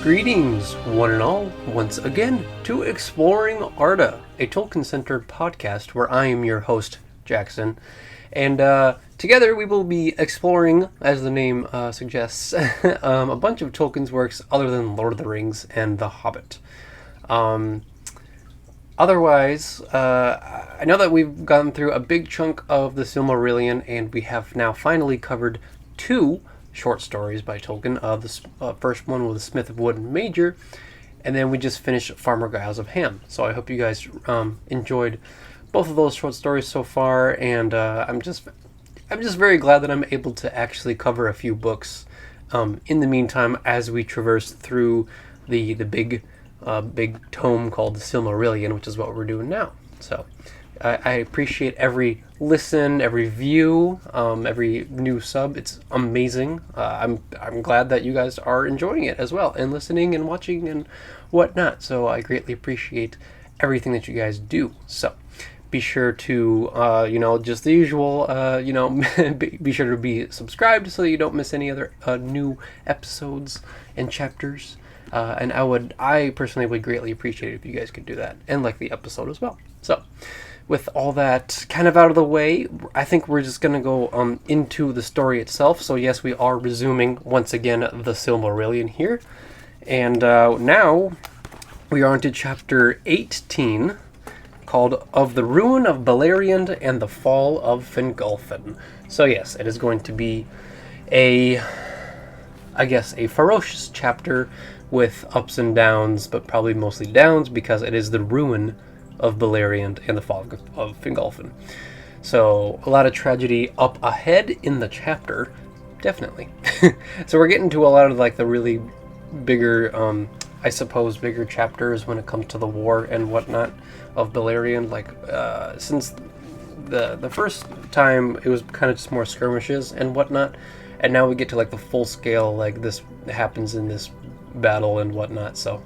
Greetings, one and all, once again to Exploring Arda, a Tolkien-centered podcast where I am your host, Jackson, and together we will be exploring, as the name suggests, a bunch of Tolkien's works other than Lord of the Rings and The Hobbit. Otherwise, I know that we've gone through a big chunk of the Silmarillion, and we have now finally covered two short stories by Tolkien. The first one was The Smith of Wood and Major, and then we just finished Farmer Giles of Ham. So I hope you guys enjoyed both of those short stories so far, and I'm just very glad that I'm able to actually cover a few books in the meantime as we traverse through the big tome called the Silmarillion, which is what we're doing now. So I appreciate every listen, every view, every new sub. It's amazing. I'm glad that you guys are enjoying it as well, and listening and watching and whatnot. So I greatly appreciate everything that you guys do. So be sure to, just the usual, be sure to be subscribed so that you don't miss any other new episodes and chapters. And I personally would greatly appreciate it if you guys could do that and like the episode as well. So, with all that kind of out of the way, I think we're just going to go into the story itself. So yes, we are resuming once again the Silmarillion here. And now we are into chapter 18, called Of the Ruin of Beleriand and the Fall of Fingolfin. So yes, it is going to be a ferocious chapter with ups and downs, but probably mostly downs because it is the ruin of Beleriand and the fall of Fingolfin. So a lot of tragedy up ahead in the chapter, definitely. So we're getting to a lot of like the really bigger, bigger chapters when it comes to the war and whatnot of Beleriand. Like since the first time it was kind of just more skirmishes and whatnot, and now we get to like the full scale, like this happens in this battle and whatnot. So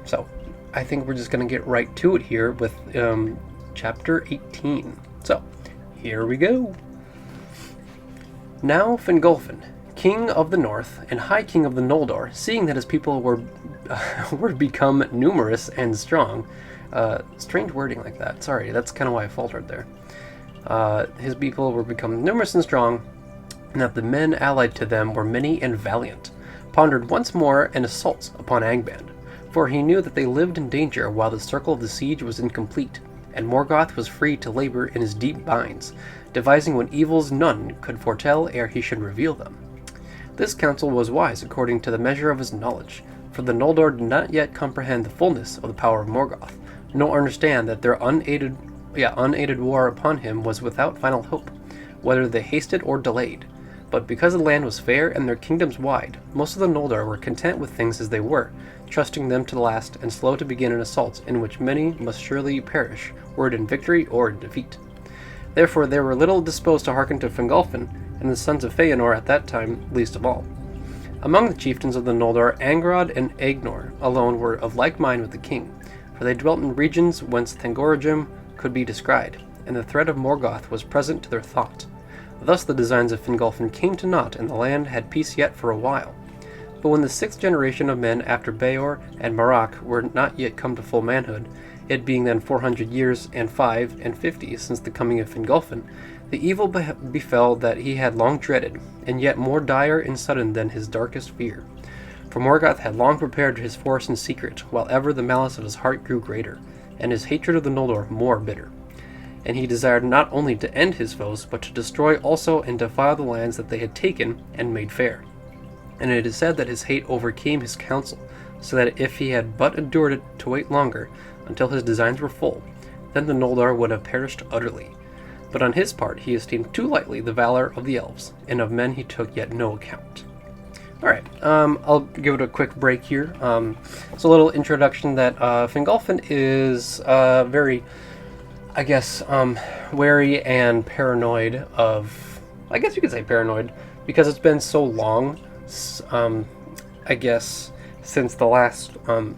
so I think we're just going to get right to it here with chapter 18. So, here we go. Now Fingolfin, king of the north and high king of the Noldor, seeing that his people were become numerous and strong, strange wording like that, sorry, that's kind of why I faltered there. His people were become numerous and strong, and that the men allied to them were many and valiant, pondered once more an assault upon Angband. For he knew that they lived in danger while the circle of the siege was incomplete, and Morgoth was free to labor in his deep binds, devising what evils none could foretell ere he should reveal them. This counsel was wise according to the measure of his knowledge, for the Noldor did not yet comprehend the fullness of the power of Morgoth, nor understand that their unaided war upon him was without final hope, whether they hasted or delayed. But because the land was fair and their kingdoms wide, most of the Noldor were content with things as they were, trusting them to the last, and slow to begin an assault in which many must surely perish, were it in victory or in defeat. Therefore they were little disposed to hearken to Fingolfin, and the sons of Feanor at that time least of all. Among the chieftains of the Noldor, Angrod and Aegnor alone were of like mind with the king, for they dwelt in regions whence Thangorajim could be descried, and the threat of Morgoth was present to their thought. Thus the designs of Fingolfin came to naught, and the land had peace yet for a while. But when the sixth generation of men after Beor and Marach were not yet come to full manhood, it being then 400 years and 5 and 50 since the coming of Fingolfin, the evil befell that he had long dreaded, and yet more dire and sudden than his darkest fear. For Morgoth had long prepared his force in secret, while ever the malice of his heart grew greater, and his hatred of the Noldor more bitter. And he desired not only to end his foes, but to destroy also and defile the lands that they had taken and made fair. And it is said that his hate overcame his counsel, so that if he had but endured it to wait longer, until his designs were full, then the Noldor would have perished utterly. But on his part he esteemed too lightly the valor of the Elves, and of men he took yet no account. Alright, I'll give it a quick break here. So a little introduction that Fingolfin is very, wary and paranoid of, I guess you could say paranoid, because it's been so long, since the last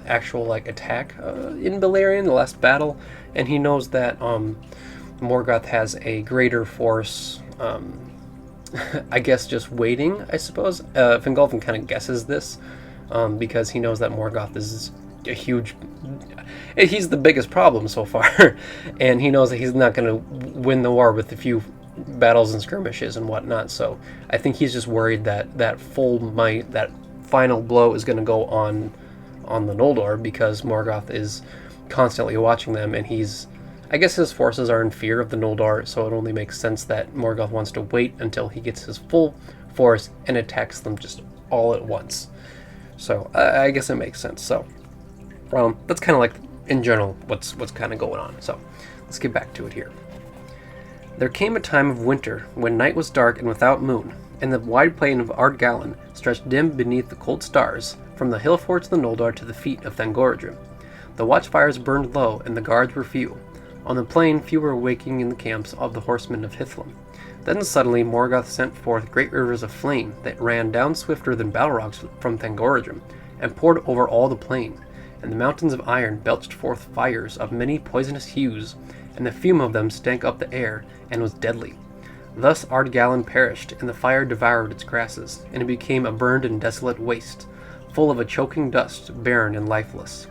actual attack in Beleriand, the last battle, and he knows that Morgoth has a greater force, I guess just waiting, I suppose. Fingolfin kind of guesses this, because he knows that Morgoth is a huge... He's the biggest problem so far, and he knows that he's not going to win the war with a few battles and skirmishes and whatnot, so I think he's just worried that that full might, that final blow is going to go on the Noldor, because Morgoth is constantly watching them, and I guess his forces are in fear of the Noldor, so it only makes sense that Morgoth wants to wait until he gets his full force and attacks them just all at once. So I guess it makes sense. So that's kind of like, in general, what's kind of going on. So let's get back to it here. There came a time of winter when night was dark and without moon, and the wide plain of Ardgallen stretched dim beneath the cold stars, from the hill forts of the Noldor to the feet of Thangorodrim. The watchfires burned low, and the guards were few. On the plain, few were waking in the camps of the horsemen of Hithlum. Then suddenly Morgoth sent forth great rivers of flame that ran down swifter than Balrogs from Thangorodrim, and poured over all the plain. And the mountains of iron belched forth fires of many poisonous hues, and the fume of them stank up the air, and was deadly. Thus Ardgallen perished, and the fire devoured its grasses, and it became a burned and desolate waste, full of a choking dust, barren and lifeless.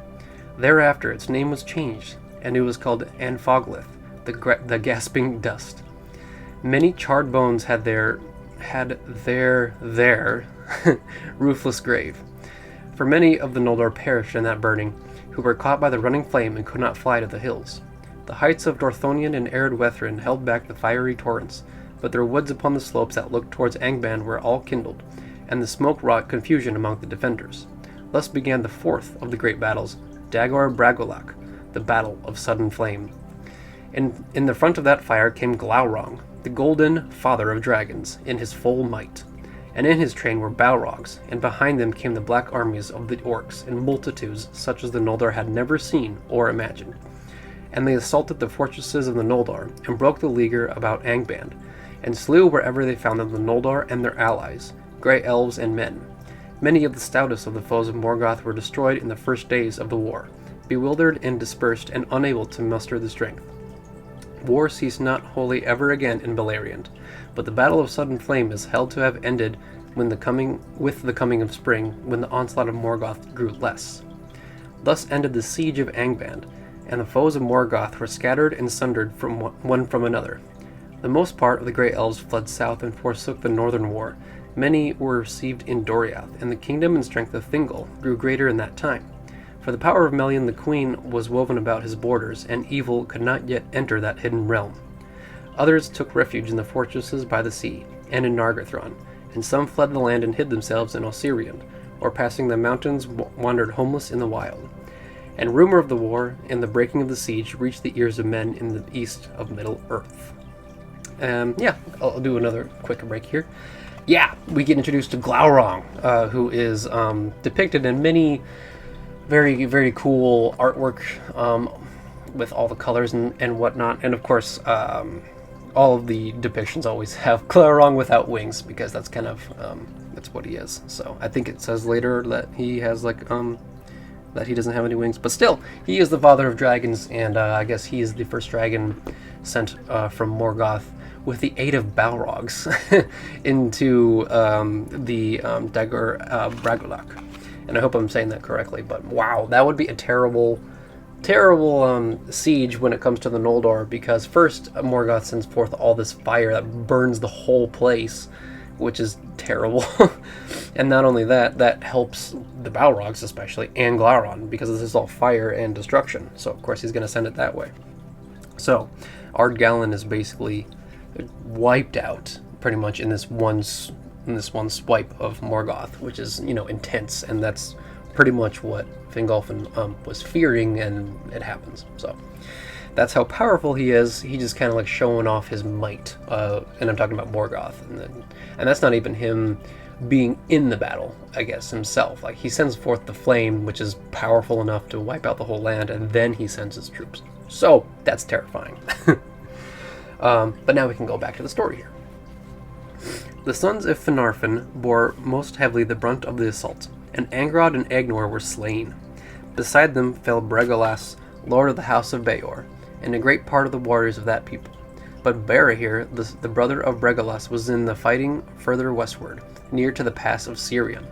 Thereafter its name was changed, and it was called Anfoglith, the gasping dust. Many charred bones had their ruthless grave. For many of the Noldor perished in that burning, who were caught by the running flame and could not fly to the hills. The heights of Dorthonion and arid Wethrin held back the fiery torrents, but their woods upon the slopes that looked towards Angband were all kindled, and the smoke wrought confusion among the defenders. Thus began the fourth of the great battles, Dagor Bragolak, the Battle of Sudden Flame. In the front of that fire came Glaurung, the golden father of dragons, in his full might. And in his train were Balrogs, and behind them came the black armies of the orcs in multitudes such as the Noldor had never seen or imagined. And they assaulted the fortresses of the Noldor, and broke the leaguer about Angband, and slew wherever they found them the Noldor and their allies, grey elves and men. Many of the stoutest of the foes of Morgoth were destroyed in the first days of the war, bewildered and dispersed and unable to muster the strength. War ceased not wholly ever again in Beleriand, but the Battle of Sudden Flame is held to have ended with the coming of spring, when the onslaught of Morgoth grew less. Thus ended the siege of Angband, and the foes of Morgoth were scattered and sundered from one from another. The most part of the Grey Elves fled south and forsook the northern war. Many were received in Doriath, and the kingdom and strength of Thingol grew greater in that time. For the power of Melian the Queen was woven about his borders, and evil could not yet enter that hidden realm. Others took refuge in the fortresses by the sea, and in Nargothrond, and some fled the land and hid themselves in Osiriand, or passing the mountains wandered homeless in the wild. And rumor of the war and the breaking of the siege reached the ears of men in the east of Middle-earth. I'll do another quick break here. We get introduced to Glaurung, who is depicted in many very, very cool artwork with all the colors and whatnot. And of course, all of the depictions always have Glaurung without wings, because that's kind of, that's what he is. So I think it says later that he has that he doesn't have any wings. But still, he is the father of dragons, and I guess he is the first dragon sent from Morgoth with the aid of Balrogs into the Dagor Bragolak. And I hope I'm saying that correctly, but wow, that would be a terrible siege when it comes to the Noldor, because first Morgoth sends forth all this fire that burns the whole place, which is terrible. And not only that, that helps the Balrogs especially, and Glaurung, because this is all fire and destruction. So of course he's going to send it that way. So Ardgallen is basically wiped out pretty much in this one swipe of Morgoth, which is, intense, and that's pretty much what Fingolfin was fearing, and it happens. So that's how powerful he is. He just kind of like showing off his might, and I'm talking about Morgoth, and that's not even him being in the battle, I guess, himself. Like, he sends forth the flame, which is powerful enough to wipe out the whole land, and then he sends his troops. So that's terrifying. But now we can go back to the story here. The sons of Finarfin bore most heavily the brunt of the assault, and Angrod and Agnor were slain. Beside them fell Bregolas, lord of the house of Beor, and a great part of the warriors of that people. But Barahir, the brother of Bregolas, was in the fighting further westward, near to the pass of Sirion.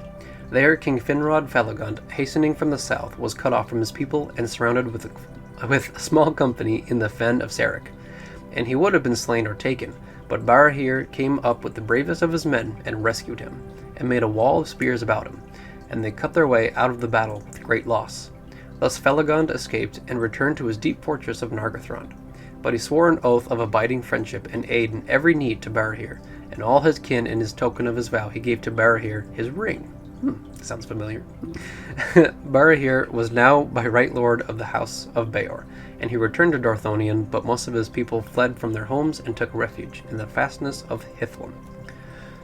There King Finrod Felagund, hastening from the south, was cut off from his people and surrounded with a small company in the fen of Sarek. And he would have been slain or taken, but Barahir came up with the bravest of his men and rescued him, and made a wall of spears about him, and they cut their way out of the battle with great loss. Thus Felagund escaped and returned to his deep fortress of Nargothrond. But he swore an oath of abiding friendship and aid in every need to Barahir, and all his kin in his token of his vow he gave to Barahir his ring. Sounds familiar. Barahir was now by right lord of the house of Beor, and he returned to Dorthonion, but most of his people fled from their homes and took refuge in the fastness of Hithlum.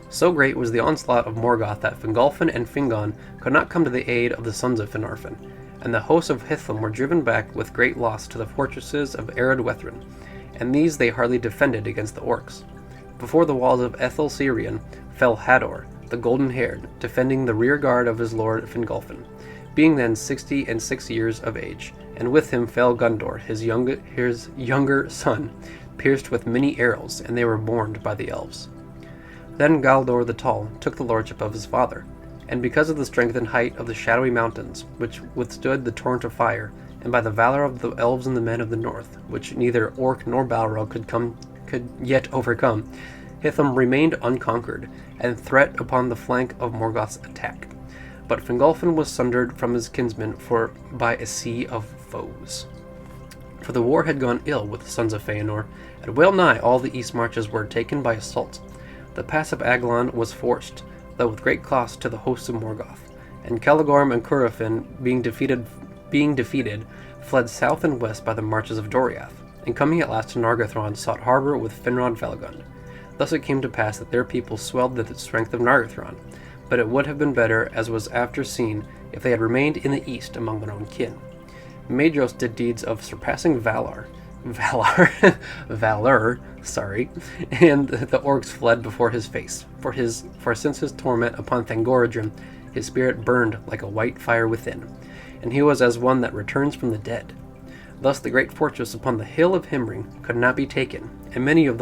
So great was the onslaught of Morgoth that Fingolfin and Fingon could not come to the aid of the sons of Finarfin, and the hosts of Hithlum were driven back with great loss to the fortresses of Eredwethrin, and these they hardly defended against the orcs. Before the walls of Ethel-Sirion fell Hador, the golden-haired, defending the rear guard of his lord Fingolfin, being then 66 years of age, and with him fell Gundor, his younger son, pierced with many arrows, and they were mourned by the elves. Then Galdor the Tall took the lordship of his father, and because of the strength and height of the shadowy mountains, which withstood the torrent of fire, and by the valor of the elves and the men of the north, which neither orc nor Balrog could yet overcome, Hithlum remained unconquered, and threat upon the flank of Morgoth's attack. But Fingolfin was sundered from his kinsmen by a sea of foes. For the war had gone ill with the sons of Feanor, and well nigh all the east marches were taken by assault. The pass of Aglon was forced, though with great cost to the hosts of Morgoth, and Caligorm and Curufin, being defeated, fled south and west by the marches of Doriath, and coming at last to Nargothrond, sought harbour with Finrod Felagund. Thus it came to pass that their people swelled the strength of Nargothrond, but it would have been better, as was after seen, if they had remained in the east among their own kin. Maedhros did deeds of surpassing valor, and the orcs fled before his face, for since his torment upon Thangorodrim, his spirit burned like a white fire within, and he was as one that returns from the dead. Thus the great fortress upon the hill of Himring could not be taken, and many of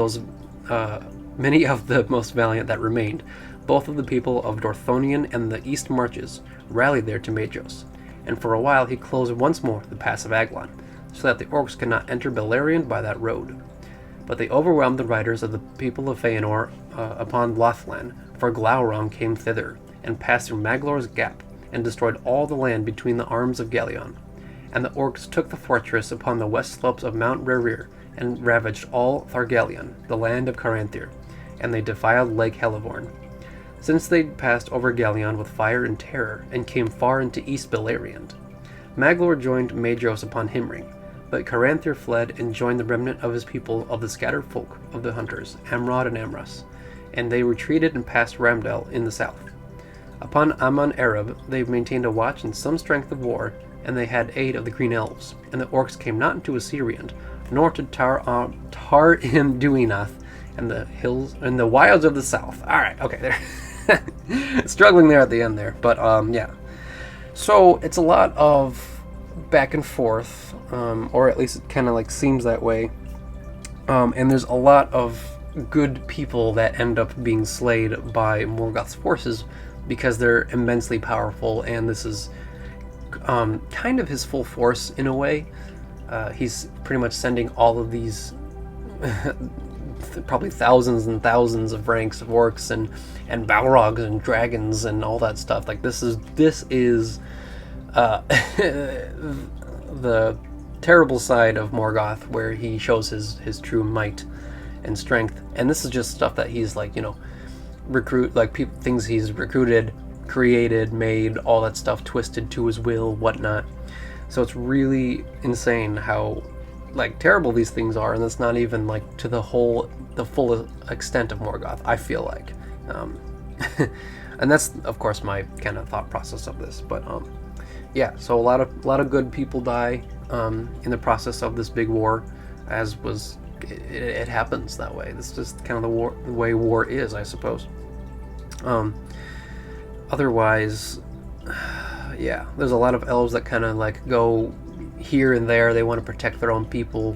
the most valiant that remained, both of the people of Dorthonion and the east marches, rallied there to Maedhros, and for a while he closed once more the pass of Aglon, so that the orcs could not enter Beleriand by that road. But they overwhelmed the riders of the people of Feanor upon Lothlan, for Glaurung came thither, and passed through Maglor's Gap, and destroyed all the land between the arms of Galion. And the orcs took the fortress upon the west slopes of Mount Rerir, and ravaged all Thargalion, the land of Caranthir, and they defiled Lake Helivorn. Since they passed over Galion with fire and terror, and came far into East Beleriand. Maglor joined Maedhros upon Himring, but Caranthir fled and joined the remnant of his people of the scattered folk of the hunters, Amrod and Amras, and they retreated and passed Ramdel in the south. Upon Amon Arab they maintained a watch and some strength of war, and they had aid of the Green Elves, and the orcs came not into Assyriand, nor to Tar-Im-Duinath, and the hills and the wilds of the south. Alright, okay, there. Struggling there at the end there, but yeah. So it's a lot of back and forth, or at least it kind of like seems that way. And there's a lot of good people that end up being slayed by Morgoth's forces because they're immensely powerful, and this is kind of his full force in a way. He's pretty much sending all of these probably thousands and thousands of ranks of orcs and balrogs and dragons and all that stuff. Like this is the terrible side of Morgoth, where he shows his true might and strength. And this is just stuff that he's like, things he's recruited, created, made, all that stuff, twisted to his will, whatnot. So it's really insane how like terrible these things are, and that's not even like to the full extent of Morgoth, I feel like. And that's of course my kind of thought process of this, but yeah, so a lot of good people die in the process of this big war, as was it happens that way. That's just kind of the way war is, I suppose. Otherwise, yeah, there's a lot of elves that kind of like go here and there. They want to protect their own people,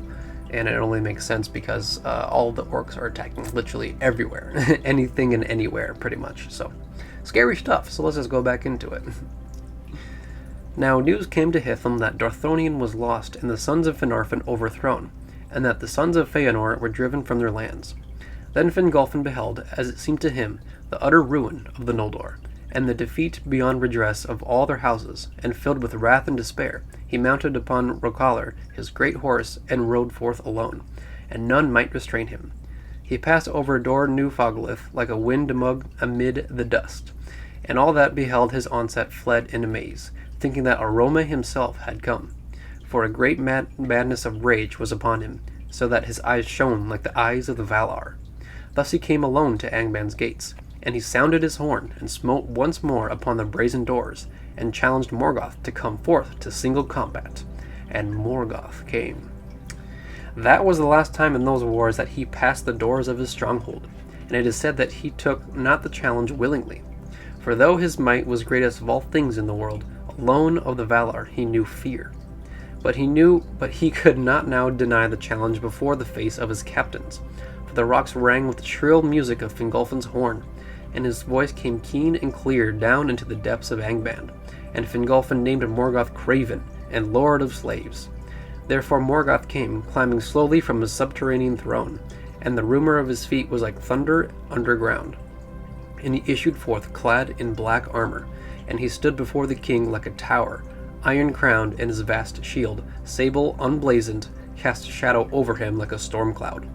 and it only makes sense because all of the orcs are attacking literally everywhere, anything and anywhere, pretty much. So Scary stuff, so let's just go back into it. Now news came to Hitham that Dorthonion was lost and the sons of Finarfin overthrown, and that the sons of Feanor were driven from their lands. Then Fingolfin beheld, as it seemed to him, the utter ruin of the Noldor, and the defeat beyond redress of all their houses, and filled with wrath and despair, he mounted upon Rocaller, his great horse, and rode forth alone, and none might restrain him. He passed over Dor Newfoglith like a wind amid the dust, and all that beheld his onset fled in amaze, thinking that Aroma himself had come. For a great madness of rage was upon him, so that his eyes shone like the eyes of the Valar. Thus he came alone to Angban's gates, and he sounded his horn, and smote once more upon the brazen doors, and challenged Morgoth to come forth to single combat. And Morgoth came. That was the last time in those wars that he passed the doors of his stronghold, and it is said that he took not the challenge willingly. For though his might was greatest of all things in the world, alone of the Valar he knew fear. But he could not now deny the challenge before the face of his captains, for the rocks rang with the shrill music of Fingolfin's horn, and his voice came keen and clear down into the depths of Angband, and Fingolfin named Morgoth Craven, and Lord of Slaves. Therefore Morgoth came, climbing slowly from his subterranean throne, and the rumor of his feet was like thunder underground. And he issued forth clad in black armor, and he stood before the king like a tower, iron-crowned, and his vast shield, sable unblazoned, cast shadow over him like a storm cloud.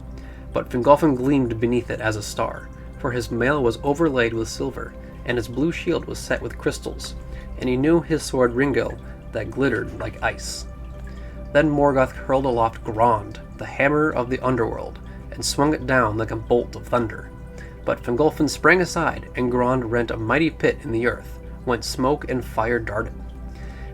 But Fingolfin gleamed beneath it as a star, for his mail was overlaid with silver, and his blue shield was set with crystals, and he knew his sword Ringil, that glittered like ice. Then Morgoth hurled aloft Grond, the hammer of the underworld, and swung it down like a bolt of thunder. But Fingolfin sprang aside, and Grond rent a mighty pit in the earth, whence smoke and fire darted.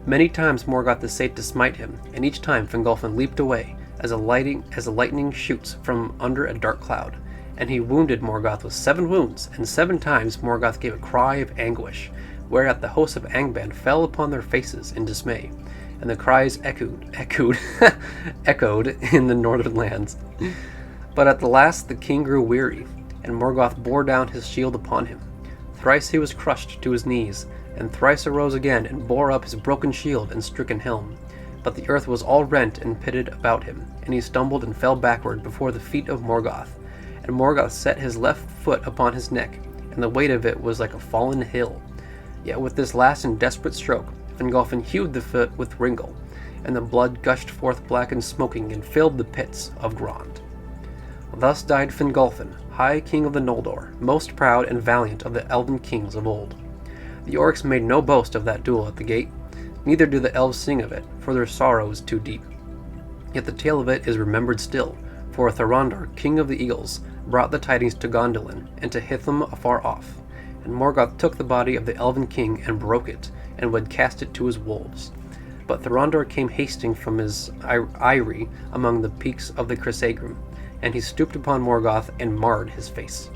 Many times Morgoth essayed to smite him, and each time Fingolfin leaped away, as a lightning shoots from under a dark cloud, and he wounded Morgoth with 7 wounds, and 7 times Morgoth gave a cry of anguish, whereat the hosts of Angband fell upon their faces in dismay, and the cries echoed in the northern lands. But at the last the king grew weary, and Morgoth bore down his shield upon him. Thrice he was crushed to his knees, and thrice arose again and bore up his broken shield and stricken helm. But the earth was all rent and pitted about him, and he stumbled and fell backward before the feet of Morgoth. And Morgoth set his left foot upon his neck, and the weight of it was like a fallen hill. Yet with this last and desperate stroke, Fingolfin hewed the foot with Ringil, and the blood gushed forth black and smoking and filled the pits of Grond. Thus died Fingolfin, High King of the Noldor, most proud and valiant of the elven kings of old. The orcs made no boast of that duel at the gate, neither do the elves sing of it, for their sorrow is too deep. Yet the tale of it is remembered still, for Thorondor, King of the Eagles, brought the tidings to Gondolin, and to Hitham afar off, and Morgoth took the body of the elven king and broke it, and would cast it to his wolves. But Thorondor came hasting from his eyrie among the peaks of the Crissaegrim, and he stooped upon Morgoth and marred his face.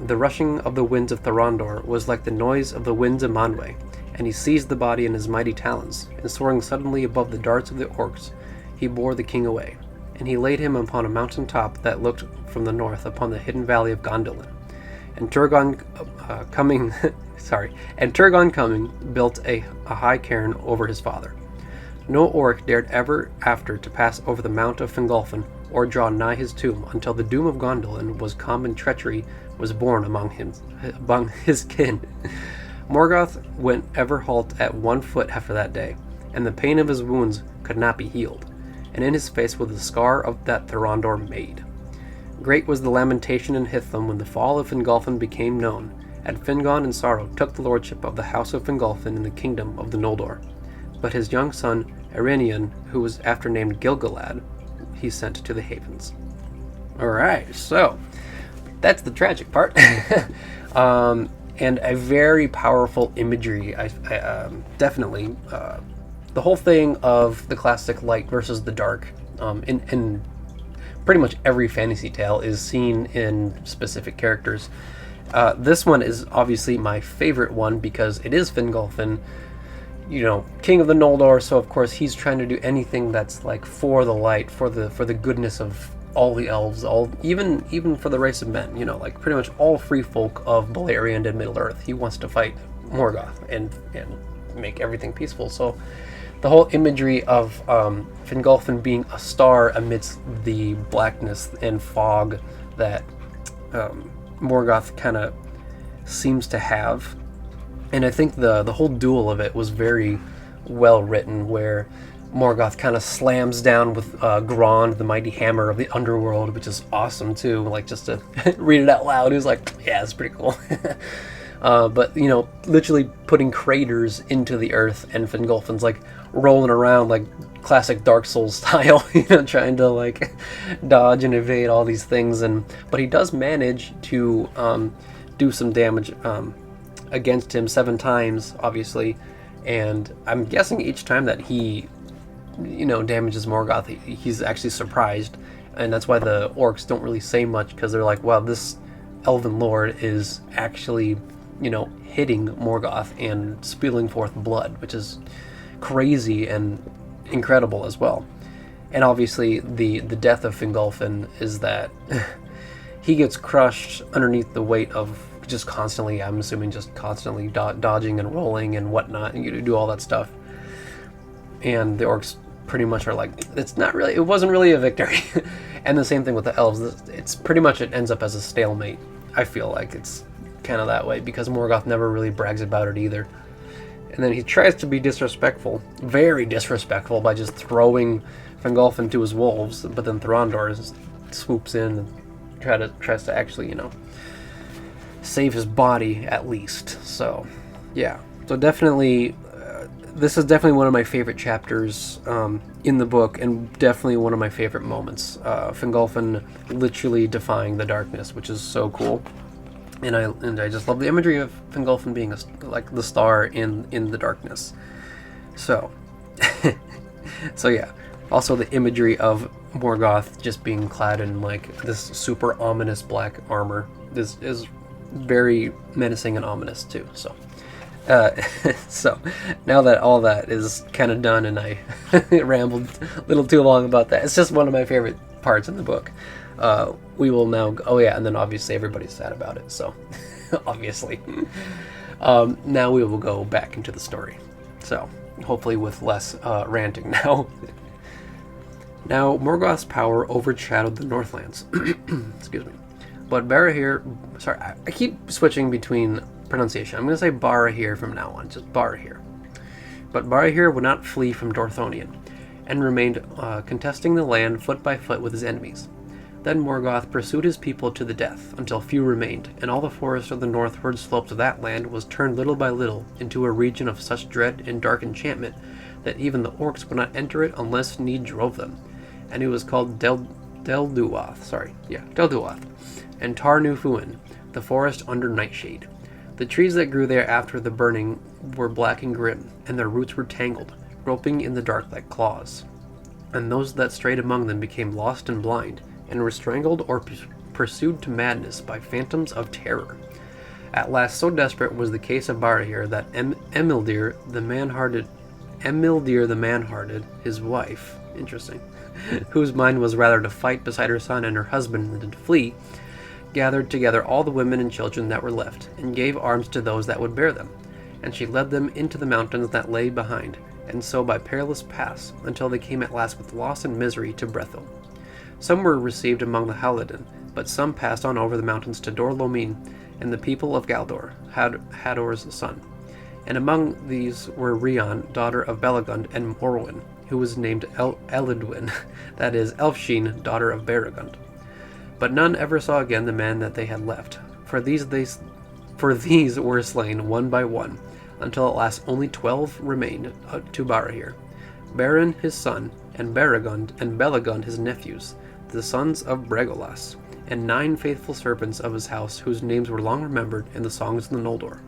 The rushing of the winds of Thorondor was like the noise of the winds of Manwë, and he seized the body in his mighty talons, and soaring suddenly above the darts of the orcs, he bore the king away, and he laid him upon a mountain top that looked from the north upon the hidden valley of Gondolin. And Turgon coming, built a high cairn over his father. No orc dared ever after to pass over the mount of Fingolfin, or draw nigh his tomb, until the doom of Gondolin was come and treachery was born among his kin. Morgoth went ever halt at 1 foot after that day, and the pain of his wounds could not be healed, and in his face was the scar of that Thorondor made. Great was the lamentation in Hitham when the fall of Fingolfin became known, and Fingon in sorrow took the lordship of the house of Fingolfin in the kingdom of the Noldor. But his young son Eärenion, who was after named Gilgalad, he sent to the havens. Alright, so that's the tragic part. And a very powerful imagery. I definitely the whole thing of the classic light versus the dark in pretty much every fantasy tale is seen in specific characters. This one is obviously my favorite one because it is Fingolfin, King of the Noldor, so of course he's trying to do anything that's like for the light, for the goodness of all the elves, even for the race of men, you know, like pretty much all free folk of Beleriand and Middle Earth. He wants to fight Morgoth and make everything peaceful. So the whole imagery of Fingolfin being a star amidst the blackness and fog that Morgoth kind of seems to have, and I think the whole duel of it was very well written, where Morgoth kind of slams down with Grond, the mighty hammer of the underworld, which is awesome too. Like, just to read it out loud, he was like, yeah, it's pretty cool. But, you know, literally putting craters into the earth, and Fingolfin's like rolling around like classic Dark Souls style, you know, trying to like dodge and evade all these things, but he does manage to do some damage against him 7 times, obviously, and I'm guessing each time that he, you know, damages Morgoth, he's actually surprised, and that's why the orcs don't really say much, because they're like, wow, this elven lord is actually, you know, hitting Morgoth and spilling forth blood, which is crazy and incredible as well. And obviously the death of Fingolfin is that he gets crushed underneath the weight of just constantly, I'm assuming, just constantly dodging and rolling and whatnot, and you do all that stuff. And the orcs pretty much are like, it wasn't really a victory. And the same thing with the elves. It's pretty much, it ends up as a stalemate. I feel like it's kind of that way, because Morgoth never really brags about it either. And then he tries to be disrespectful, very disrespectful, by just throwing Fingolfin to his wolves, but then Thorondor swoops in and tries to actually, you know, save his body at least. So yeah, so definitely this is definitely one of my favorite chapters in the book, and definitely one of my favorite moments. Fingolfin literally defying the darkness, which is so cool, and I just love the imagery of Fingolfin being like the star in the darkness. So so yeah, also the imagery of Morgoth just being clad in like this super ominous black armor is very menacing and ominous too. So so now that all that is kind of done, and I rambled a little too long about that, it's just one of my favorite parts in the book. We will now oh yeah, and then obviously everybody's sad about it, so obviously now we will go back into the story, so hopefully with less ranting now. Now Morgoth's power overshadowed the Northlands. Excuse me. But Barahir, sorry, I keep switching between pronunciation. I'm going to say Barahir from now on, just Barahir. But Barahir would not flee from Dorthonion, and remained contesting the land foot by foot with his enemies. Then Morgoth pursued his people to the death, until few remained, and all the forest of the northward slopes of that land was turned little by little into a region of such dread and dark enchantment that even the orcs would not enter it unless need drove them. And it was called Delduath, and Tar Nufuin, the forest under Nightshade. The trees that grew there after the burning were black and grim, and their roots were tangled, groping in the dark like claws. And those that strayed among them became lost and blind, and were strangled or pursued to madness by phantoms of terror. At last, so desperate was the case of Barahir that Emildir the Man-Hearted, his wife, interesting, whose mind was rather to fight beside her son and her husband than to flee, gathered together all the women and children that were left, and gave arms to those that would bear them. And she led them into the mountains that lay behind, and so by perilous paths, until they came at last with loss and misery to Brethil. Some were received among the Halidin, but some passed on over the mountains to Dor Lomin, and the people of Galdor, Hador's son. And among these were Rion, daughter of Belegund, and Morwen, who was named Elidwin, that is, Elfsheen, daughter of Beregund. But none ever saw again the men that they had left, for these were slain one by one, until at last only 12 remained to Barahir, Beren his son, and Beregund and Belegund his nephews, the sons of Bregolas, and 9 faithful servants of his house, whose names were long remembered in the songs of the Noldor.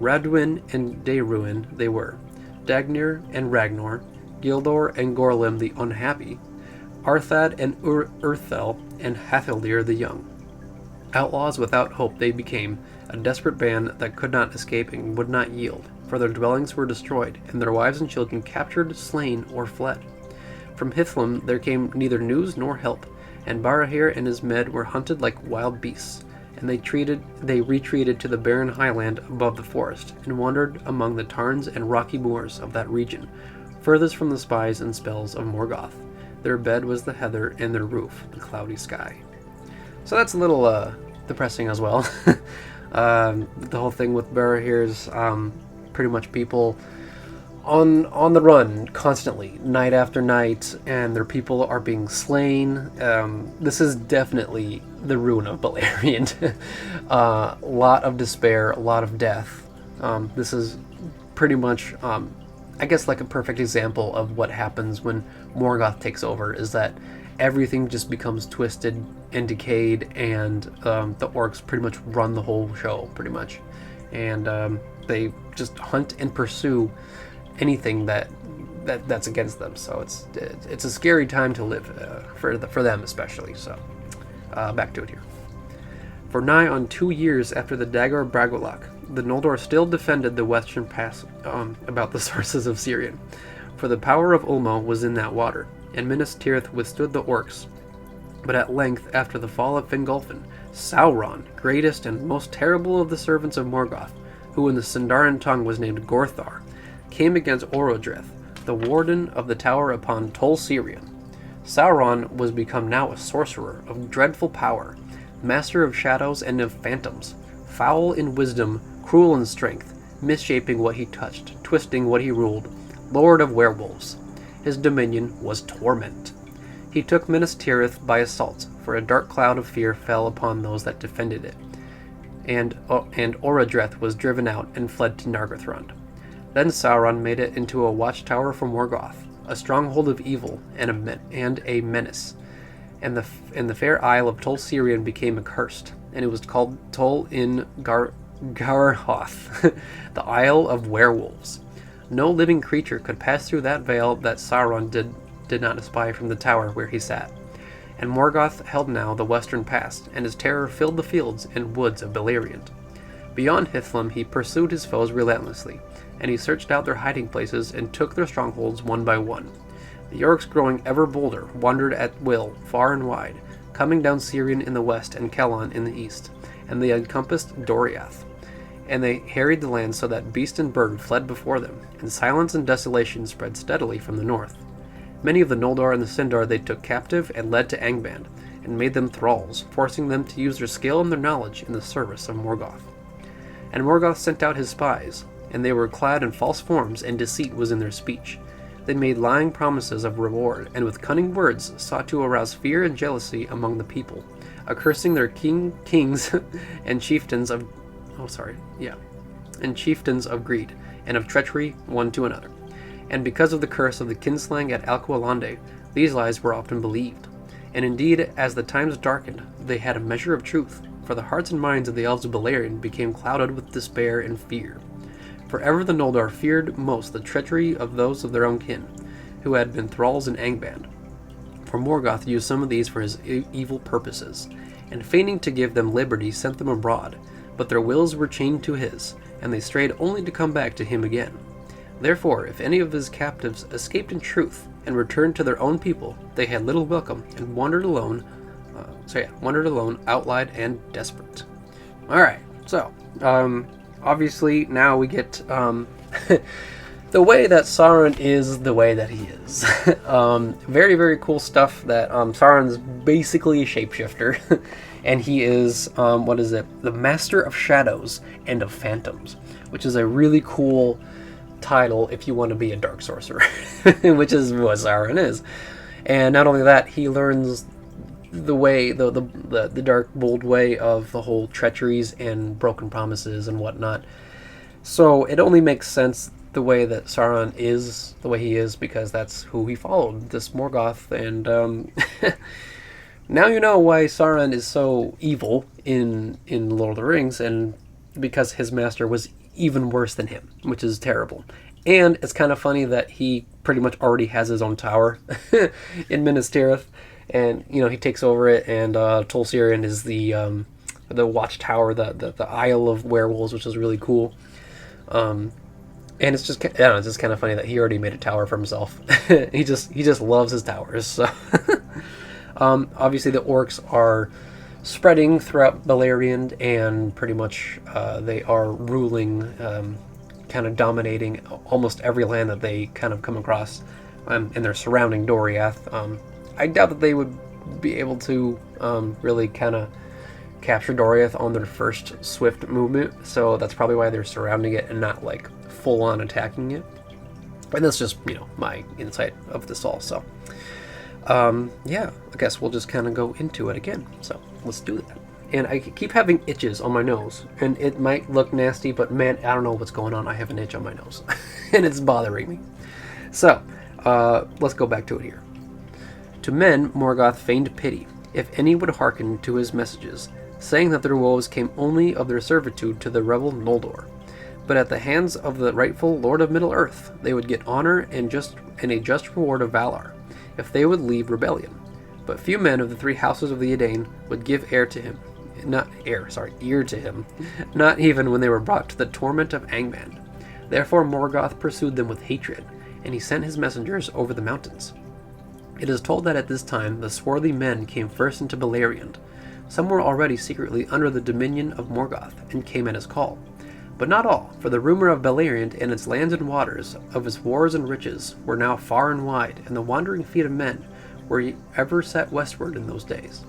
Radwin and Dayruin they were, Dagnir and Ragnar, Gildor and Gorlim the unhappy, Arthad and Urthel and Hathildir the young. Outlaws without hope they became, a desperate band that could not escape and would not yield, for their dwellings were destroyed, and their wives and children captured, slain, or fled. From Hithlum there came neither news nor help, and Barahir and his men were hunted like wild beasts, and they retreated to the barren highland above the forest, and wandered among the tarns and rocky moors of that region, furthest from the spies and spells of Morgoth. Their bed was the heather, and their roof the cloudy sky. So that's a little depressing as well. The whole thing with Barahir's pretty much people on the run constantly, night after night, and their people are being slain. This is definitely the ruin of Beleriand. A lot of despair, a lot of death. This is pretty much, I guess, like a perfect example of what happens when Morgoth takes over, is that everything just becomes twisted and decayed, and the orcs pretty much run the whole show, pretty much. And they just hunt and pursue anything that's against them. So it's a scary time to live for them especially. So back to it here. For nigh on 2 years after the Dagor Bragollach, the Noldor still defended the western pass about the sources of Sirion, for the power of Ulmo was in that water, and Minas Tirith withstood the orcs. But at length, after the fall of Fingolfin, Sauron, greatest and most terrible of the servants of Morgoth, who in the Sindarin tongue was named Gorthar, came against Orodreth, the warden of the tower upon Tol Sirion. Sauron was become now a sorcerer of dreadful power, master of shadows and of phantoms, foul in wisdom, cruel in strength, misshaping what he touched, twisting what he ruled, lord of werewolves. His dominion was torment. He took Minas Tirith by assault, for a dark cloud of fear fell upon those that defended it, and Orodreth was driven out and fled to Nargothrond. Then Sauron made it into a watchtower for Morgoth, a stronghold of evil and a menace. And the fair isle of Tol Sirion became accursed, and it was called Tol in Garhoth, the Isle of Werewolves. No living creature could pass through that veil that Sauron did not espy from the tower where he sat. And Morgoth held now the western pass, and his terror filled the fields and woods of Beleriand. Beyond Hithlum he pursued his foes relentlessly, and he searched out their hiding places and took their strongholds one by one. The orcs, growing ever bolder, wandered at will far and wide, coming down Sirion in the west and Kelon in the east, and they encompassed Doriath. And they harried the land so that beast and bird fled before them, and silence and desolation spread steadily from the north. Many of the Noldor and the Sindar they took captive and led to Angband, and made them thralls, forcing them to use their skill and their knowledge in the service of Morgoth. And Morgoth sent out his spies, and they were clad in false forms, and deceit was in their speech. They made lying promises of reward, and with cunning words sought to arouse fear and jealousy among the people, accursing their kings and chieftains of greed, and of treachery one to another. And because of the curse of the kinslaying at Alqualande, these lies were often believed. And indeed, as the times darkened, they had a measure of truth, for the hearts and minds of the Elves of Beleriand became clouded with despair and fear. For ever the Noldor feared most the treachery of those of their own kin, who had been thralls in Angband. For Morgoth used some of these for his evil purposes, and feigning to give them liberty sent them abroad, but their wills were chained to his, and they strayed only to come back to him again. Therefore, if any of his captives escaped in truth, and returned to their own people, they had little welcome, and wandered alone, outlied and desperate. Alright, so, obviously now we get, the way that Sauron is the way that he is. Very, very cool stuff that, Sauron's basically a shapeshifter, and he is, the Master of Shadows and of Phantoms, which is a really cool title if you want to be a dark sorcerer, which is what Sauron is. And not only that, he learns the way, the dark, bold way of the whole treacheries and broken promises and whatnot. So it only makes sense the way that Sauron is the way he is, because that's who he followed, this Morgoth. And now you know why Sauron is so evil in Lord of the Rings, and because his master was even worse than him, which is terrible. And it's kind of funny that he pretty much already has his own tower in Minas Tirith, and he takes over it, and Tol Sirion is the watchtower, the Isle of Werewolves, which is really cool. And it's just it's just kind of funny that he already made a tower for himself. he just loves his towers. So Obviously, the orcs are spreading throughout Beleriand, and pretty much they are ruling, kind of dominating almost every land that they kind of come across, and they're surrounding Doriath. I doubt that they would be able to really kind of capture Doriath on their first swift movement, so that's probably why they're surrounding it and not like full on attacking it. And that's just, my insight of this all. So, yeah, I guess we'll just kind of go into it again. So let's do that. And I keep having itches on my nose, and it might look nasty, but man, I don't know what's going on. I have an itch on my nose, and it's bothering me. So, let's go back to it here. To men, Morgoth feigned pity, if any would hearken to his messages, saying that their woes came only of their servitude to the rebel Noldor. But at the hands of the rightful Lord of Middle-earth, they would get honor and a just reward of valor, if they would leave rebellion. But few men of the three houses of the Edain would give ear to him, not even when they were brought to the torment of Angband. Therefore Morgoth pursued them with hatred, and he sent his messengers over the mountains. It is told that at this time the swarthy men came first into Beleriand. Some were already secretly under the dominion of Morgoth, and came at his call. But not all, for the rumor of Beleriand and its lands and waters, of its wars and riches, were now far and wide, and the wandering feet of men were ever set westward in those days.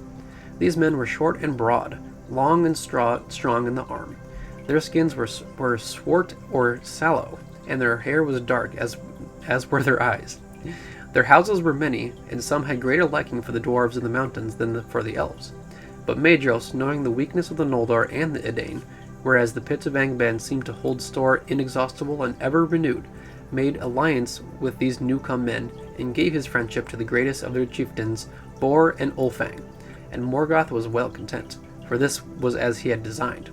These men were short and broad, long and strong in the arm. Their skins were swart or sallow, and their hair was dark as were their eyes. Their houses were many, and some had greater liking for the dwarves in the mountains than for the elves. But Maedhros, knowing the weakness of the Noldor and the Edain, whereas the pits of Angband seemed to hold store inexhaustible and ever renewed, made alliance with these new-come men, and gave his friendship to the greatest of their chieftains, Bor and Ulfang. And Morgoth was well content, for this was as he had designed.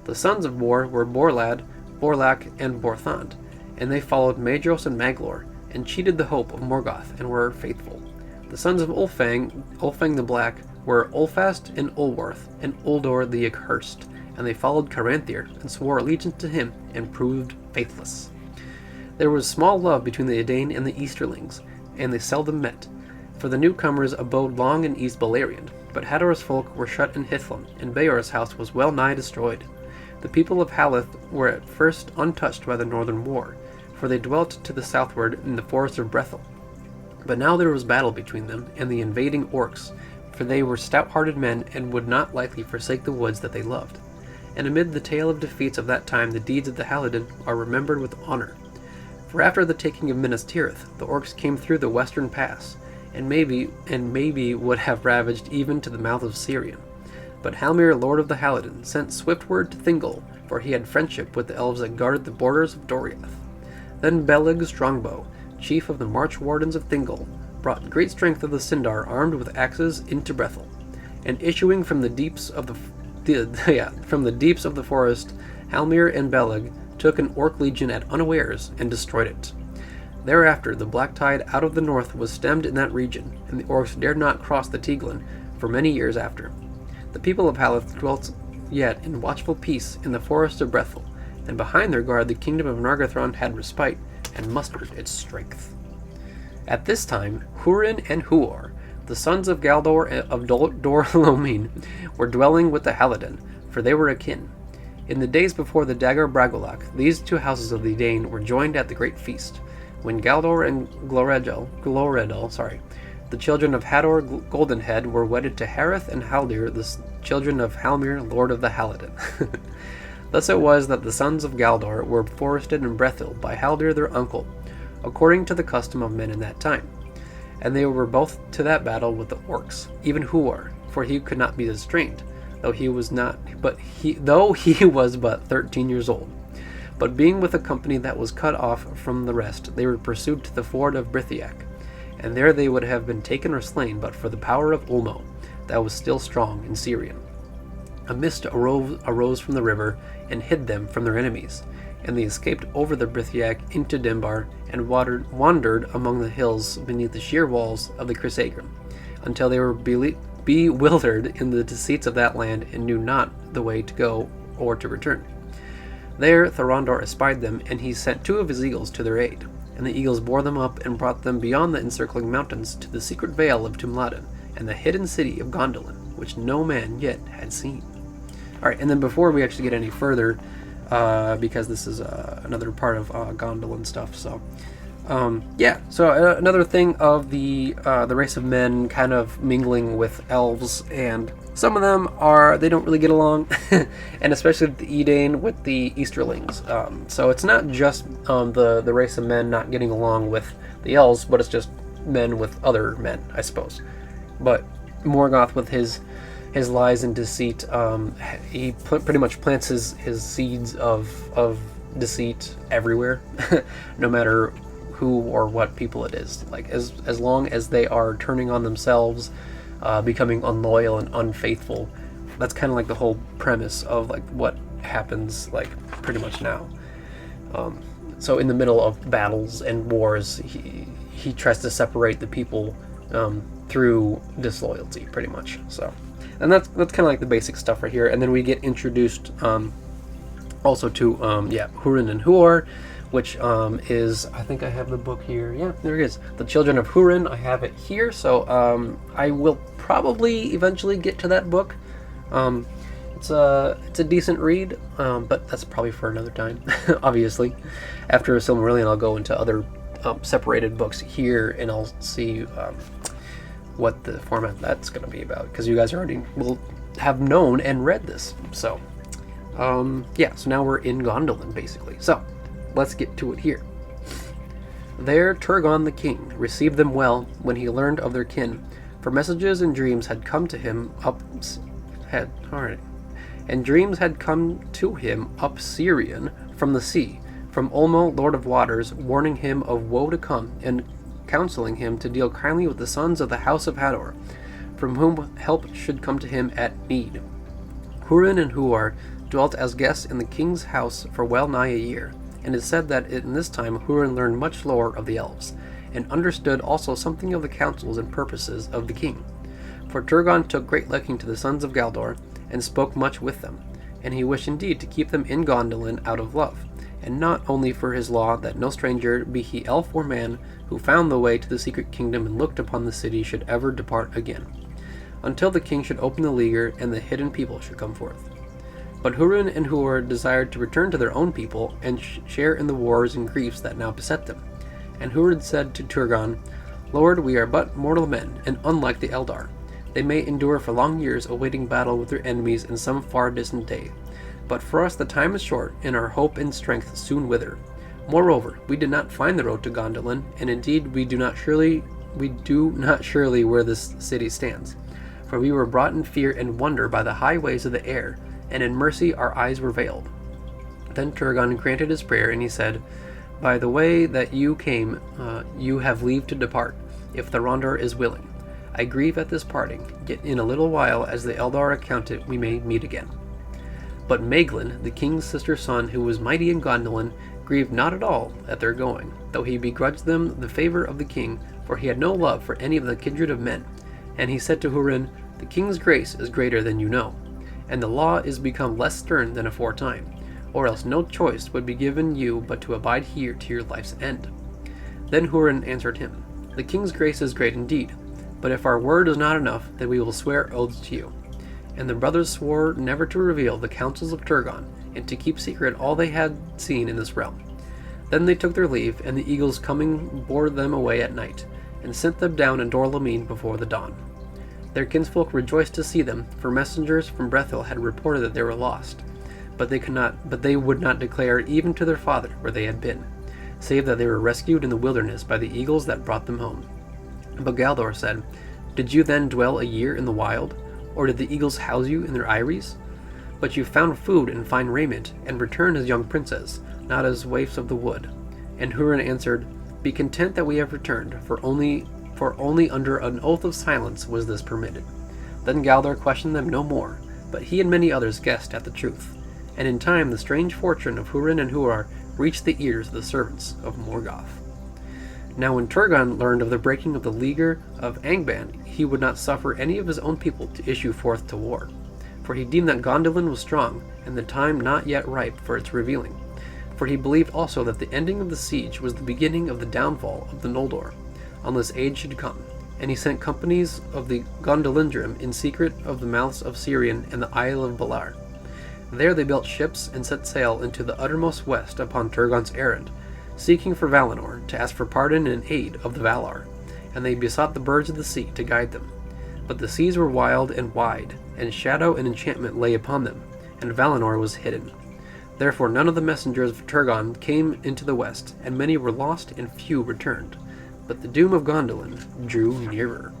The sons of Bor were Borlad, Borlak, and Borthond, and they followed Maedhros and Maglor, and cheated the hope of Morgoth, and were faithful. The sons of Ulfang the Black, were Ulfast and Ulworth, and Uldor the Accursed, and they followed Caranthir, and swore allegiance to him, and proved faithless. There was small love between the Edain and the Easterlings, and they seldom met, for the newcomers abode long in East Beleriand, but Hador's folk were shut in Hithlum, and Beor's house was well nigh destroyed. The people of Haleth were at first untouched by the northern war, for they dwelt to the southward in the forest of Brethil. But now there was battle between them and the invading orcs, for they were stout-hearted men and would not lightly forsake the woods that they loved. And amid the tale of defeats of that time the deeds of the Halidin are remembered with honor. For after the taking of Minas Tirith, the orcs came through the western pass, and maybe would have ravaged even to the mouth of Sirion. But Halmir, lord of the Halidin, sent swift word to Thingol, for he had friendship with the elves that guarded the borders of Doriath. Then Beleg Strongbow, chief of the march wardens of Thingol, brought great strength of the Sindar armed with axes into Brethil, and issuing from the deeps of the forest, Halmir and Beleg took an orc legion at unawares and destroyed it. Thereafter the black tide out of the north was stemmed in that region, and the orcs dared not cross the Teglin for many years after. The people of Haleth dwelt yet in watchful peace in the forest of Brethil, and behind their guard the kingdom of Nargothrond had respite and mustered its strength. At this time, Hurin and Huor, the sons of Galdor of Dor-Lomin, were dwelling with the Halidin, for they were akin. In the days before the Dagor Bragolak, these two houses of the Dane were joined at the great feast, when Galdor and Glorredal, the children of Hador Goldenhead, were wedded to Harith and Haldir, the children of Halmir, lord of the Halidin. Thus it was that the sons of Galdor were forested in Brethil by Haldir their uncle, according to the custom of men in that time. And they were both to that battle with the orcs, even Huor, for he could not be restrained, though he was but 13 years old. But being with a company that was cut off from the rest, they were pursued to the ford of Brithiak, and there they would have been taken or slain but for the power of Ulmo, that was still strong in Sirion. A mist arose from the river and hid them from their enemies, and they escaped over the Brithiak into Dimbar and wandered among the hills beneath the sheer walls of the Crisagrim, until they were bewildered in the deceits of that land and knew not the way to go or to return. There Thorondor espied them, and he sent 2 of his eagles to their aid, and the eagles bore them up and brought them beyond the encircling mountains to the secret vale of Tumladen, and the hidden city of Gondolin, which no man yet had seen. Alright, and then before we actually get any further, because this is another part of Gondolin stuff, so another thing of the race of men kind of mingling with elves, and some of them they don't really get along, and especially the Edain with the Easterlings. So it's not just the race of men not getting along with the elves, but it's just men with other men, I suppose. But Morgoth, with his lies and deceit, he pretty much plants his seeds of deceit everywhere, no matter who or what people it is. Like as long as they are turning on themselves, becoming unloyal and unfaithful, that's kind of like the whole premise of like what happens like pretty much now. So in the middle of battles and wars, he tries to separate the people through disloyalty, pretty much. So, and that's kind of like the basic stuff right here. And then we get introduced also to Hurin and Huor, which is, I think I have the book here. Yeah, there it is. The Children of Hurin. I have it here, so I will probably eventually get to that book. It's a decent read, but that's probably for another time. Obviously, after Silmarillion, I'll go into other separated books here, and I'll see what the format that's going to be about, because you guys already will have known and read this. So, so now we're in Gondolin, basically. So, let's get to it here. There Turgon the king received them well when he learned of their kin, for messages and dreams had come to him up Sirion from the sea, from Ulmo, Lord of Waters, warning him of woe to come, and counseling him to deal kindly with the sons of the house of Hador, from whom help should come to him at need. Hurin and Huor dwelt as guests in the king's house for well nigh a year, and it is said that in this time Hurin learned much lore of the elves, and understood also something of the counsels and purposes of the king. For Turgon took great liking to the sons of Galdor, and spoke much with them, and he wished indeed to keep them in Gondolin out of love, and not only for his law that no stranger, be he elf or man, who found the way to the secret kingdom and looked upon the city should ever depart again, until the king should open the leaguer and the hidden people should come forth. But Hurin and Huor desired to return to their own people and share in the wars and griefs that now beset them. And Hurin said to Turgon, Lord, we are but mortal men, and unlike the Eldar. They may endure for long years awaiting battle with their enemies in some far distant day. But for us the time is short, and our hope and strength soon wither. Moreover, we did not find the road to Gondolin, and indeed we do not surely where this city stands. For we were brought in fear and wonder by the high ways of the air, and in mercy our eyes were veiled. Then Turgon granted his prayer, and he said, By the way that you came, you have leave to depart, if the Rondor is willing. I grieve at this parting, yet in a little while, as the Eldar account it, we may meet again. But Maeglin, the king's sister's son, who was mighty in Gondolin, grieved not at all at their going, though he begrudged them the favor of the king, for he had no love for any of the kindred of men. And he said to Hurin, The king's grace is greater than you know, and the law is become less stern than aforetime, or else no choice would be given you but to abide here to your life's end. Then Hurin answered him, The king's grace is great indeed, but if our word is not enough, then we will swear oaths to you. And the brothers swore never to reveal the counsels of Turgon, and to keep secret all they had seen in this realm. Then they took their leave, and the eagles coming bore them away at night, and sent them down in Dor Lómin before the dawn. Their kinsfolk rejoiced to see them, for messengers from Brethil had reported that they were lost, but they would not declare even to their father where they had been, save that they were rescued in the wilderness by the eagles that brought them home. But Galdor said, Did you then dwell a year in the wild, or did the eagles house you in their eyries? But you found food and fine raiment, and returned as young princes, not as waifs of the wood. And Hurin answered, Be content that we have returned, for only under an oath of silence was this permitted. Then Galdor questioned them no more, but he and many others guessed at the truth. And in time the strange fortune of Hurin and Huor reached the ears of the servants of Morgoth. Now when Turgon learned of the breaking of the leaguer of Angband, he would not suffer any of his own people to issue forth to war, for he deemed that Gondolin was strong, and the time not yet ripe for its revealing. For he believed also that the ending of the siege was the beginning of the downfall of the Noldor, unless aid should come, And he sent companies of the Gondolindrim in secret of the mouths of Sirion and the Isle of Belar. There they built ships and set sail into the uttermost west upon Turgon's errand, seeking for Valinor, to ask for pardon and aid of the Valar, and they besought the birds of the sea to guide them. But the seas were wild and wide, and shadow and enchantment lay upon them, and Valinor was hidden. Therefore none of the messengers of Turgon came into the west, and many were lost and few returned. But the doom of Gondolin drew nearer.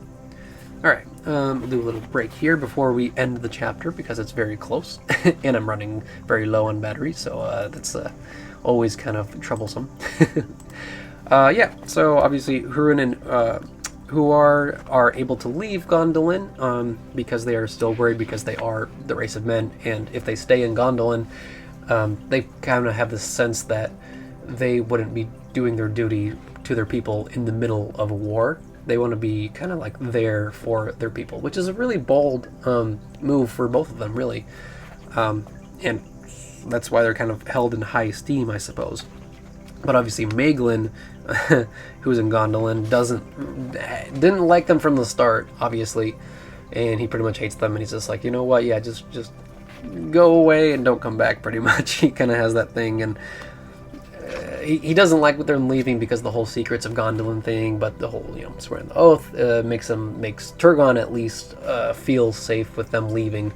Alright, we'll do a little break here before we end the chapter, because it's very close, and I'm running very low on battery, so that's always kind of troublesome. Yeah, so obviously Hurin and Huar are able to leave Gondolin, because they are still worried because they are the race of men, and if they stay in Gondolin, they kind of have this sense that they wouldn't be doing their duty to their people in the middle of a war. They want to be kind of like there for their people, which is a really bold move for both of them, really. And that's why they're kind of held in high esteem, I suppose. But obviously Maeglin, who's in Gondolin, didn't like them from the start, obviously, and he pretty much hates them, and he's just like, you know what, yeah, just go away and don't come back, pretty much. He kind of has that thing, and he doesn't like what they're leaving because the whole secrets of Gondolin thing, but the whole, swearing the oath makes Turgon at least feel safe with them leaving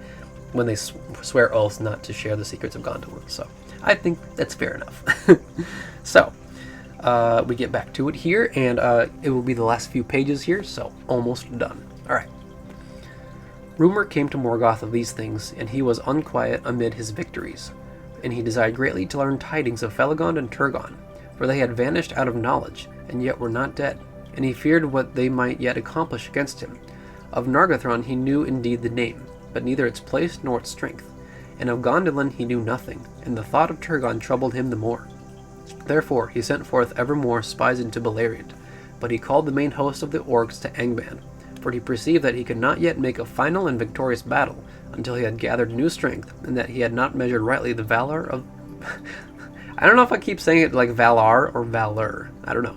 when they swear oaths not to share the secrets of Gondolin. So I think that's fair enough. So we get back to it here, and it will be the last few pages here, so almost done. All right. Rumor came to Morgoth of these things, and he was unquiet amid his victories. And he desired greatly to learn tidings of Felagund and Turgon, for they had vanished out of knowledge, and yet were not dead, and he feared what they might yet accomplish against him. Of Nargothrond he knew indeed the name, but neither its place nor its strength, and of Gondolin he knew nothing, and the thought of Turgon troubled him the more. Therefore he sent forth evermore spies into Beleriand, but he called the main host of the orcs to Angband, for he perceived that he could not yet make a final and victorious battle until he had gathered new strength, and that he had not measured rightly the valor of... I don't know if I keep saying it like Valar or Valor. I don't know.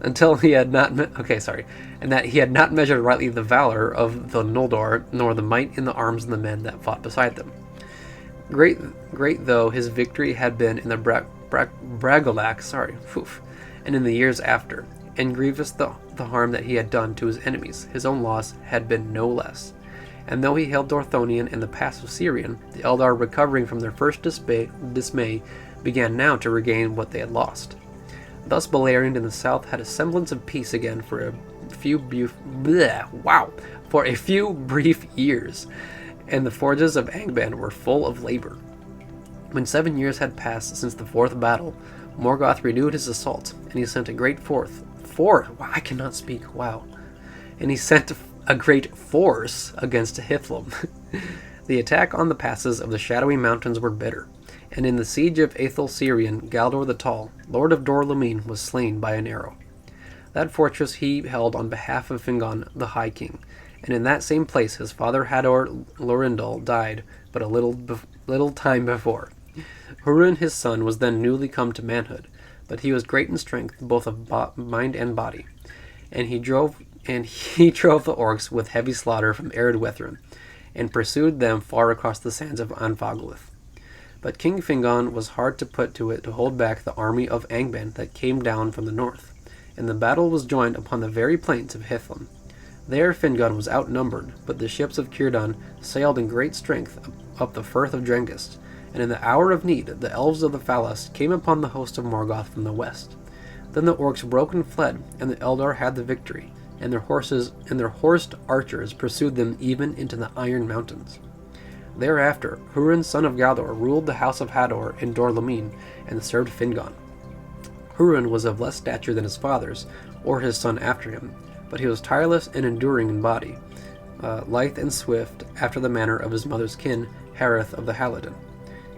Until he had not... And that he had not measured rightly the valor of the Noldor, nor the might in the arms of the men that fought beside them. Great though his victory had been in the Bragolac, and in the years after, and grievous the harm that he had done to his enemies, his own loss had been no less. And though he held Dorthonion and the pass of Sirion, the Eldar, recovering from their first dismay, began now to regain what they had lost. Thus Beleriand in the south had a semblance of peace again for a few brief years, and the forges of Angband were full of labor. When 7 years had passed since the fourth battle, Morgoth renewed his assault, and he sent a great And he sent a great force against Hithlum. The attack on the passes of the shadowy mountains were bitter, and in the siege of Aethel Sirion, Galdor the Tall, lord of Dor Lúmin, was slain by an arrow. That fortress he held on behalf of Fingon the High King, and in that same place his father Hador Lorindal died but a little time before. Hurin his son was then newly come to manhood, but he was great in strength both of mind and body, and he drove the orcs with heavy slaughter from arid Wethrin, and pursued them far across the sands of Anfagolith. But King Fingon was hard to put to it to hold back the army of Angband that came down from the north, and the battle was joined upon the very plains of Hithlum. There Fingon was outnumbered, but the ships of Círdan sailed in great strength up the firth of Drengist, and in the hour of need the elves of the Falas came upon the host of Morgoth from the west. Then the orcs broke and fled, and the Eldar had the victory, and their horsed archers pursued them even into the Iron Mountains. Thereafter, Hurin son of Galdor ruled the house of Hador in Dor Lúmin, and served Fingon. Hurin was of less stature than his fathers, or his son after him, but he was tireless and enduring in body, lithe and swift, after the manner of his mother's kin, Harith of the Halidin.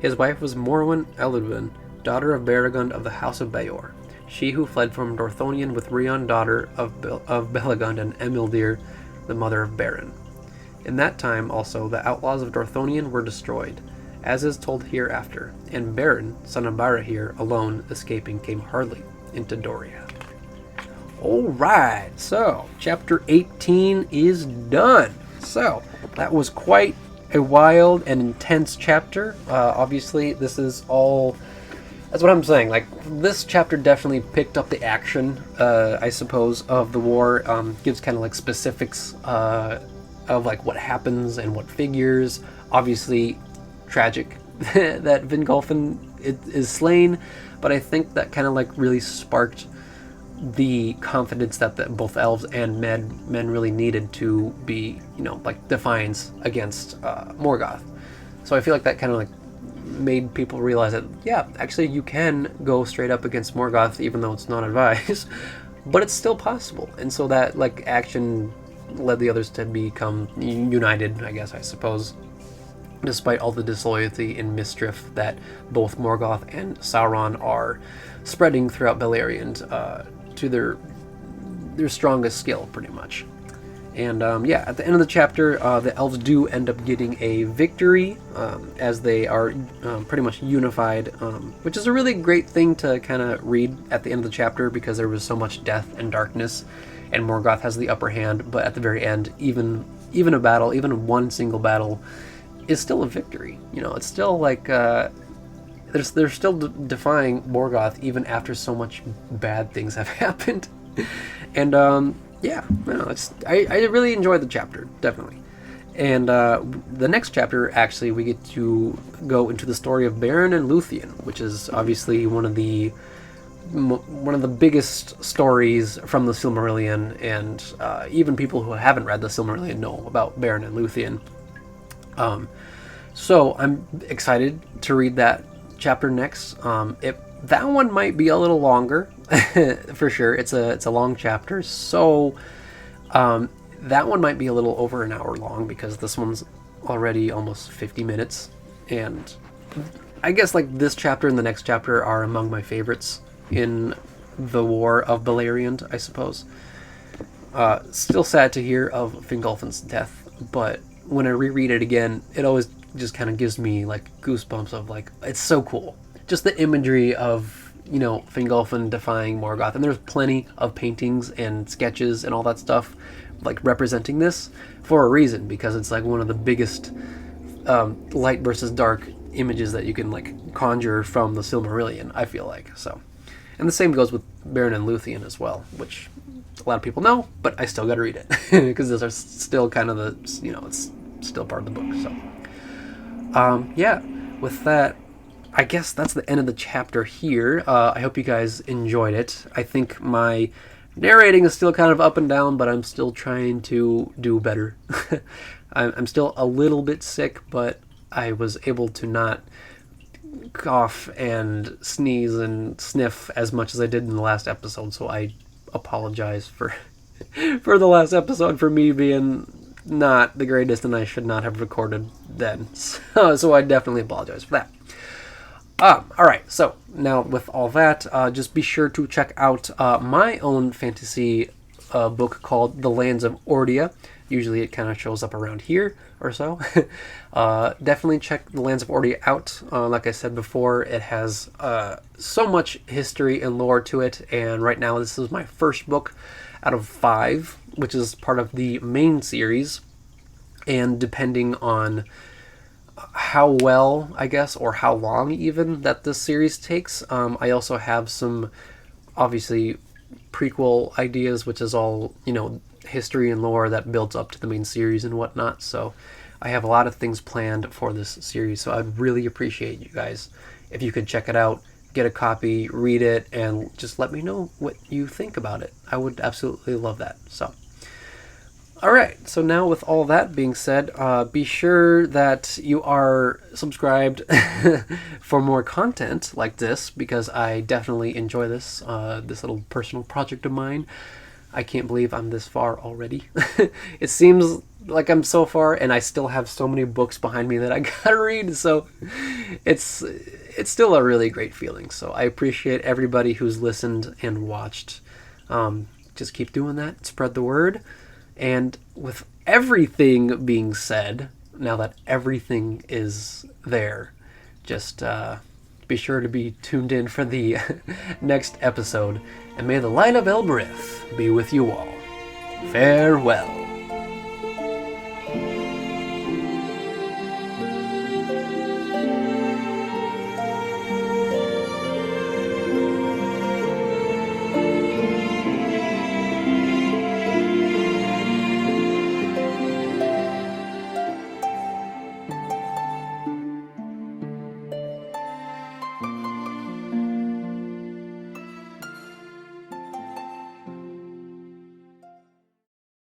His wife was Morwen Eludwin, daughter of Beregund of the house of Beor, she who fled from Dorthonion with Rion, daughter of Belegund, and Emildir, the mother of Beren. In that time also the outlaws of Dorthonion were destroyed, as is told hereafter, and Beren, son of Barahir, alone escaping, came hardly into Doria. Alright, so chapter 18 is done. So, that was quite a wild and intense chapter. Obviously, this is all... That's what I'm saying. Like, this chapter definitely picked up the action, I suppose, of the war. Gives kind of like specifics of like what happens and what figures. Obviously, tragic that Fingolfin is slain, but I think that kind of like really sparked the confidence that both elves and men really needed to be, like defiance against Morgoth. So I feel like that kind of like made people realize that, yeah, actually you can go straight up against Morgoth even though it's not advised, but it's still possible. And so that like action led the others to become united, I suppose, despite all the disloyalty and mischief that both Morgoth and Sauron are spreading throughout Beleriand to their strongest skill, pretty much. And at the end of the chapter, the elves do end up getting a victory as they are pretty much unified, which is a really great thing to kind of read at the end of the chapter because there was so much death and darkness, and Morgoth has the upper hand. But at the very end, even a battle, even one single battle, is still a victory. It's still like they're still defying Morgoth even after so much bad things have happened, and I really enjoyed the chapter, definitely. And the next chapter, actually, we get to go into the story of Beren and Luthien, which is obviously one of the biggest stories from the Silmarillion, and even people who haven't read the Silmarillion know about Beren and Luthien. So I'm excited to read that chapter next. That one might be a little longer, for sure. It's a long chapter, so that one might be a little over an hour long because this one's already almost 50 minutes. And I guess like this chapter and the next chapter are among my favorites in the War of Beleriand, I suppose. Still sad to hear of Fingolfin's death, but when I reread it again, it always just kind of gives me like goosebumps of like, it's so cool. Just the imagery of, Fingolfin defying Morgoth. And there's plenty of paintings and sketches and all that stuff like representing this for a reason, because it's like one of the biggest light versus dark images that you can like conjure from the Silmarillion, I feel like. So, and the same goes with Beren and Luthien as well, which a lot of people know, but I still got to read it because those are still kind of the, it's still part of the book. So, with that, I guess that's the end of the chapter here. I hope you guys enjoyed it. I think my narrating is still kind of up and down, but I'm still trying to do better. I'm still a little bit sick, but I was able to not cough and sneeze and sniff as much as I did in the last episode, so I apologize for the last episode for me being not the greatest, and I should not have recorded then. So I definitely apologize for that. Alright, so now with all that, just be sure to check out my own fantasy book called The Lands of Ordia. Usually it kind of shows up around here or so. Definitely check The Lands of Ordia out. Like I said before, it has so much history and lore to it, and right now this is my first book out of 5, which is part of the main series, and depending on how well, I guess, or how long even that this series takes, I also have some, obviously, prequel ideas, which is all, history and lore that builds up to the main series and whatnot, so I have a lot of things planned for this series, so I'd really appreciate you guys if you could check it out, get a copy, read it, and just let me know what you think about it. I would absolutely love that. So, alright, so now with all that being said, be sure that you are subscribed for more content like this, because I definitely enjoy this, this little personal project of mine. I can't believe I'm this far already. It seems like I'm so far, and I still have so many books behind me that I gotta read, so it's still a really great feeling. So I appreciate everybody who's listened and watched. Just keep doing that, spread the word. And with everything being said, now that everything is there, just be sure to be tuned in for the next episode. and may the light of Elbereth be with you all. Farewell.